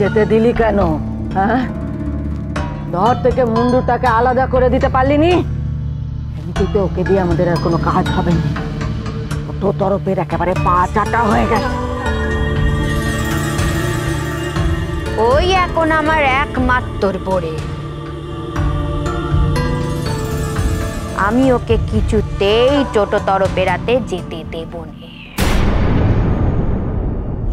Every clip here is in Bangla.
যেতে দিলি কেন? হ্যাঁ, ধর থেকে মুন্ডুটাকে আলাদা করে দিতে পারলিনি? এমনিতে ওকে দিয়ে আমাদের আর কোনো কাজ হবে না। তো তরফের একেবারে পা চাটা হয়ে গেছে। ওই এখন আমার একমাত্র বরে, আমি ওকে কিছুতেই টোটো তরফেরাতে যেতে দেব না।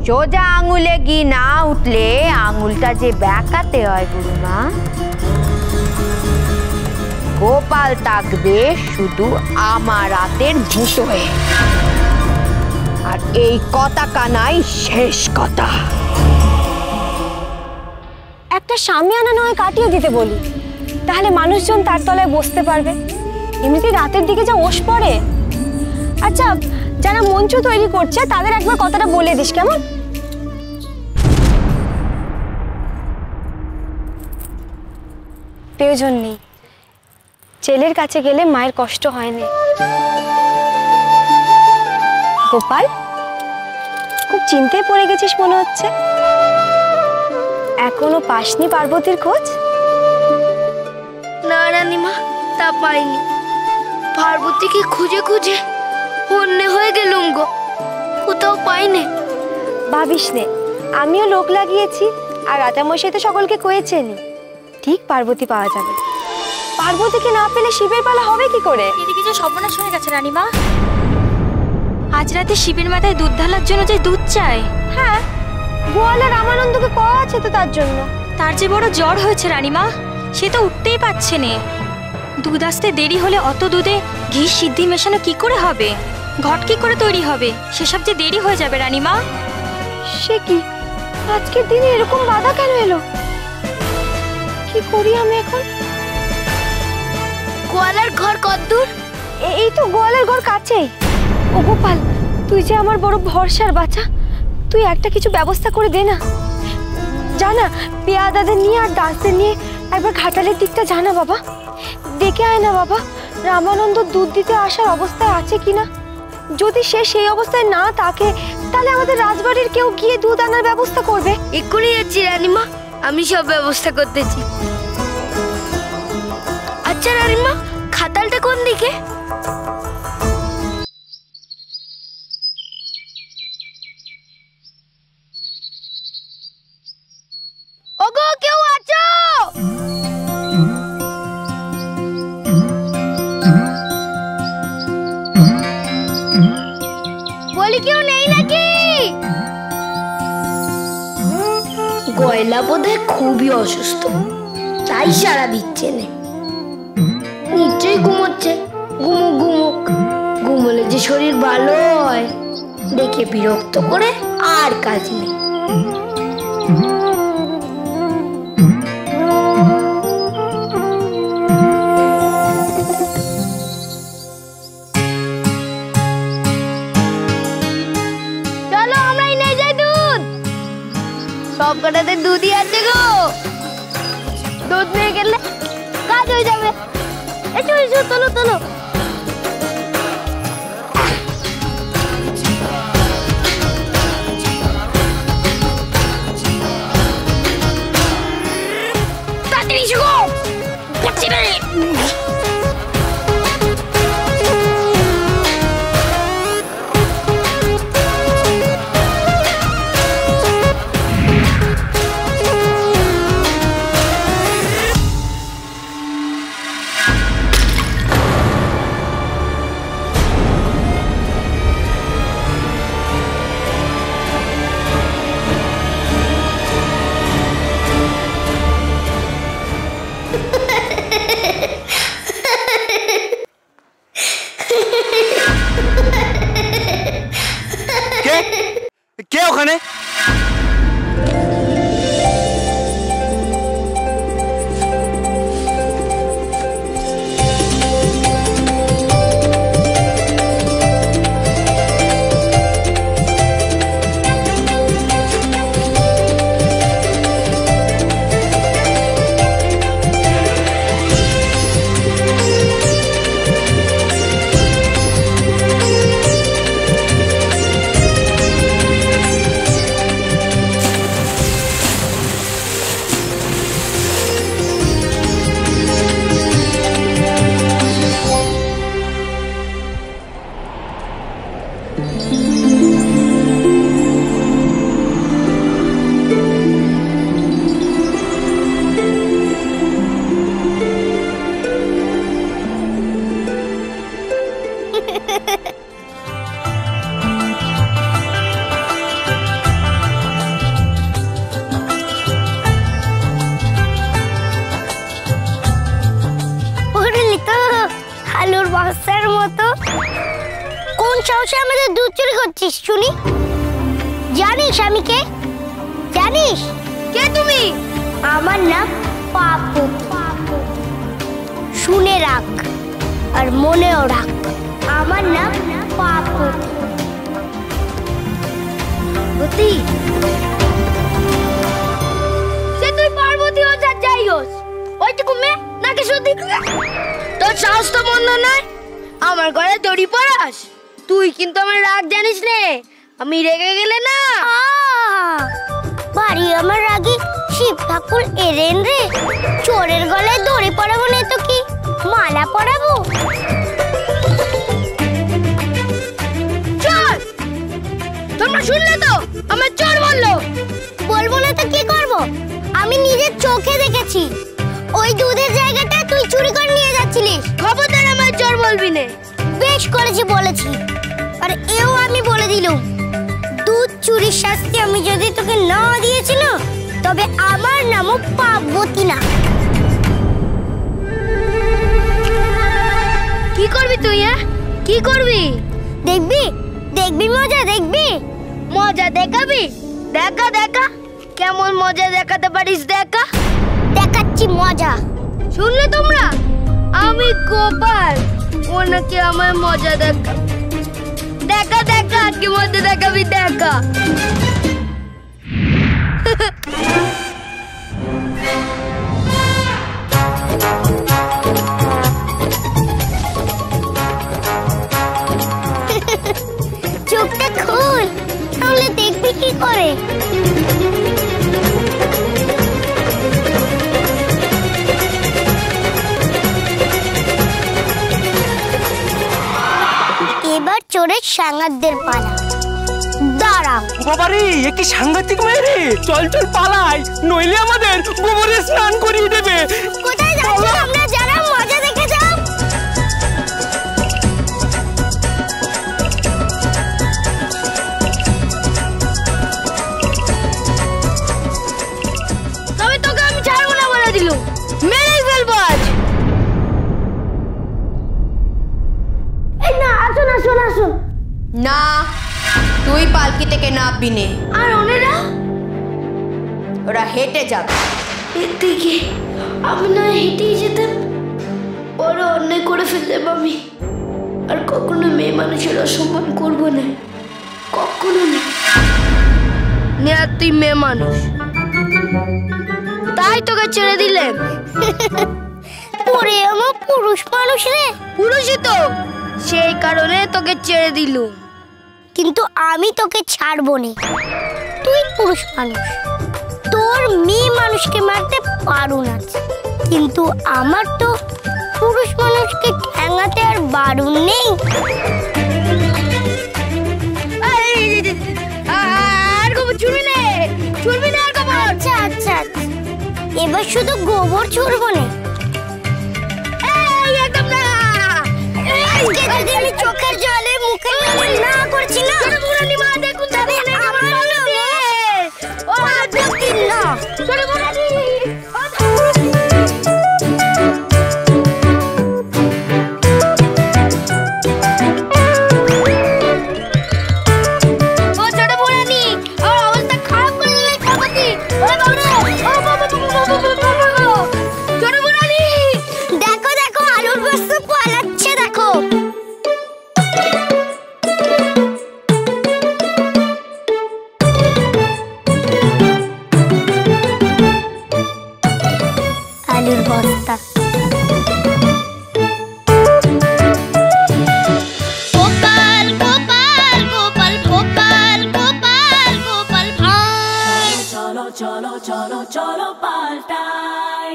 সোজা আঙুলে গি না উঠলে আঙুলটা যে বেঁকাতে হয় গুরুমা। গোপাল থাকবে শুধু আমার হাতের মুঠো হয়ে, আর এই কথা কানাই শেষ কথা। একটা সামিয়ানা নয় কাটিয়ে দিতে বলি, তাহলে মানুষজন তার তলায় বসতে পারবে। এমনিতে রাতের দিকে যা ওস পড়ে। আচ্ছা, যারা মঞ্চ তৈরি করছে তাদের একবার কথাটা বলে দিস, কেমন? প্রয়োজন নেই, ছেলের কাছে গেলে মায়ের কষ্ট হয় না। গোপাল, খুব চিন্তায় পড়ে গেছিস মনে হচ্ছে। এখনো পাসনি পার্বতীর খোঁজ? না রানীমা, তা পাইনি। পার্বতীকে খুঁজে খুঁজে অন্য হয়ে গেলুম গো, কোথাও পাইনি। ভাবিস নে, আমিও লোক লাগিয়েছি, আর রাজামশাই তো সকলকে কয়েছেনি। ঠিক পার্বতী পাওয়া যাবে। পার্বতীকে না পেলে শিবের পালা হবে কি করে? এদিকে যে সর্বনাশ হয়ে গেছে রানীমা। আজ রাতে শিবের মাথায় দুধ ঢালার জন্য যে দুধ চাই। হ্যাঁ, গোয়ালা রামানন্দকে কওয়া আছে তো তার জন্য। তার যে বড় জ্বর হয়েছে রানীমা, সে তো উঠতেই পারছে না। দুধ আসতে দেরি হলে অত দুধে ঘি সিদ্ধি মেশানো কি করে হবে? ঘট কি করে তৈরি হবে? সেসব যে দেরি হয়ে যাবে রানীমা। সে কি, আজকের দিনে এরকম বাধা কেন এলো? কি করি আমি এখন? গোয়ালার ঘর কতদূর? এই তো গোয়ালের ঘর কাছেই। ও গোপাল, তুই যে আমার বড় ভরসার বাচ্চা, তুই একটা কিছু ব্যবস্থা করে দে না। জানা, পেয়াদাদের নিয়ে আর দাসদের নিয়ে একবার ঘাটালের দিকটা জানা বাবা। দেখে আয় না বাবা, রামানন্দ দুধ দিতে আসার অবস্থায় আছে কিনা। যদি সে সেই অবস্থায় না থাকে, তাহলে আমাদের রাজবাড়ির কেউ গিয়ে দুধ আনার ব্যবস্থা করবে। এক্ষুনি যাচ্ছি রানীমা, আমি সব ব্যবস্থা করতেছি। আচ্ছা রানীমা, খাতালটা কোন দিকে? ওগো, কেউ আছো? বলি কেউ নেই নাকি? গয়লা বোধহয় খুবই অসুস্থ, তাই সাড়া দিচ্ছে না। নিশ্চয়ই ঘুমোচ্ছে। ঘুমুক ঘুমুক, ঘুমোলে যে শরীর ভালো হয়। দেখে বিরক্ত করে আর কাজ নেই। চলো আমরাই নিয়ে যাই দুধ। সব কটাতে দুধই আছে গো। দুধ নিয়ে গেলে কাজ হয়ে যাবে। এসো এসো, তোলো তোলো। তাড়াতাড়ি এসো গো, পড়ছি রে। কে ওখানে? আলুর বস্তার মতো কোন সাহসে আমাদের দুধ চুরি করছিস শুনি? জানিস আমি কে? জানিস কে তুমি? আমার নাম পাপু। শুনে রাখ আর মনেও রাখ, আমার নাম পাপু। পার্বতী, সে তুই পার্বতী হোস আর যাই হোস, ওইটুকু মেয়ে নাকি সত্যি? তোর সাহস তো মন্দ নয়, আমার ঘরে দড়ি পড়াস। তুই কিন্তু আমার রাগ জানিস নে, আমি রেগে গেলে না বাড়ি আমার রাগি শিব ঠাকুর এলেন রে। চোরের গলায় দড়ি পড়াবো না তো কি মালা পরাবো? চোর! তোমরা শুনলে তো আমার চোর বললো। বলবো না তো কি করবো? আমি নিজের চোখে দেখেছি ওই দুধের জায়গাটা তুই চুরি করে নিয়ে যাচ্ছিলিস। খবরদার আমার চোর বলবি না। বেশ করেছি বলেছি, আর এও আমি বলে দিলুম, দুধ চুরির শাস্তি আমি যদি তোকে না দিয়েছি না, তবে আমার নামও পার্বতী না। কি করবি তুই? কি করবি? দেখবি দেখবি মজা দেখবি? মজা দেখাবি? দেখা দেখা কেমন মজা দেখাতে পারিস দেখা। দেখাচ্ছি মজা। শুনলে তোমরা, আমি গোপাল, ও নাকি আমার মজা দেখা। দেখা দেখা কি মজা দেখাবি দেখা। চোখটা খোল, তাহলে দেখবি কি করে। এবার চোরের সাঙ্গাতদের পালা। দাঁড়াও। বাবারে, এ কি সাংঘাতিক মেয়ে রে! চল চল পালাই, নইলে আমাদের গোবরে স্নান করিয়ে দেবে। কোথায় যাচ্ছ আমরা? যারা মজা দেখে যাও। তবে তোকে আমি ছাড়বো না বলে দিলুম, মেরেই ফেলবো আজ। এই না, আসুন আসুন আসুন। না, তুই পালকি থেকে নামবি নে। আর ওনারা? ওরা হেঁটে যাবে। এর থেকে আমি না হেঁটেই যেতাম। বড় অন্যায় করে ফেললাম আমি। আর কখনো মেয়ে মানুষের অসম্মান করবো না, কখনো না। নে, আর তুই মেয়ে মানুষ, তাই তোকে ছেড়ে দিলাম। ওরে আমার পুরুষ মানুষ রে। পুরুষই তো, সেই কারণে তোকে ছেড়ে দিলুম। কিন্তু আমি তোকে ছাড়বো না। তুই পুরুষ মানুষ, তোর মেয়ে মানুষকে মারতে বারণ আছে, কিন্তু আমার তো পুরুষ মানুষকে ঠ্যাঙাতে আর বারণ নেই। আর গোবর ছুড়বি না, ছুড়বি না আর গোবর। আচ্ছা আচ্ছা, এবার শুধু গোবর ছুড়বো না। একদম না, আজকে যদি আমি চোখের জলে মুখের জলে না করছি না, মা দেখুন তবে আমার ও দেখুন না। চলো মুরানি, ও ছোট মুরানি, আমার অবস্থা খারাপ করে দিলে কাবাতি। ওরে বাবা, ও বাবা, ছোট মুরানি, দেখো দেখো আলুর বস্তা পালাচ্ছে দেখো। আলুর বস্তা। গোপাল গোপাল গোপাল গোপাল গোপাল গোপাল ভাই, চলো চলো চলো চলো পাল্টাই।